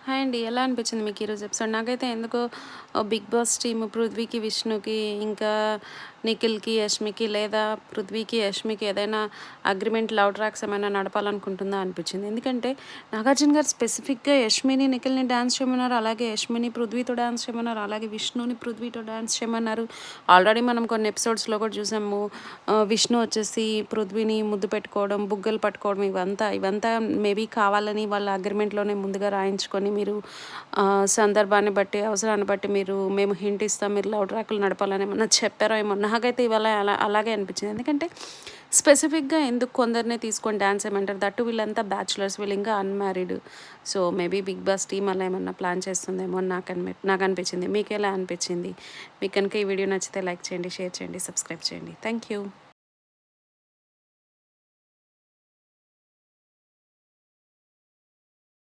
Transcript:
Hi అండి. ఎలా అనిపించింది మీకు ఈరోజు ఎపిసోడ్? నాకైతే ఎందుకో బిగ్ బాస్ టీమ్ పృథ్వీకి, విష్ణుకి, ఇంకా నిఖిల్‌కి, యష్మికి లేదా పృథ్వీకి, యష్మికి ఏదైనా అగ్రిమెంట్ లవ్ ట్రాక్స్ ఏమైనా నడపాలనుకుంటుందా అనిపించింది. ఎందుకంటే నాగార్జున గారు స్పెసిఫిక్‌గా యష్మిని, నిఖిల్‌ని డాన్స్ చేయమన్నారు. అలాగే యష్మిని పృథ్వీతో డాన్స్ చేయమన్నారు. అలాగే విష్ణుని పృథ్వీతో డాన్స్ చేయమన్నారు. ఆల్రెడీ మనం కొన్ని ఎపిసోడ్స్‌లో కూడా చూసాము. విష్ణు వచ్చేసి పృథ్వీని ముద్దు పెట్టుకోవడం, బుగ్గలు పట్టుకోవడం ఇవంతా మేబీ కావాలని వాళ్ళ అగ్రిమెంట్‌లోనే ముందుగా రాయించుకొని మీరు సందర్భాన్ని బట్టి, అవసరాన్ని బట్టి మేము హింట్ ఇస్తాం, మీరు లవ్ ట్రాక్‌లు నడపాలని ఏమన్నా చెప్పారో ఏమో! నాకైతే ఇవాళ అలాగే అనిపించింది. ఎందుకంటే స్పెసిఫిక్‌గా ఎందుకు కొందరినే తీసుకొని డాన్స్ ఏయమంటారు? దట్టు వీళ్ళంతా బ్యాచిలర్స్, వీళ్ళు ఇంకా unmarried. So, maybe Bigg Boss team అలా ఏమన్నా ప్లాన్ చేస్తుందేమో అని నాకనిపించింది. మీకెలా అనిపించింది? మీకు కనుక ఈ వీడియో నచ్చితే లైక్ చేయండి, షేర్ చేయండి, సబ్స్క్రైబ్ చేయండి. Thank you.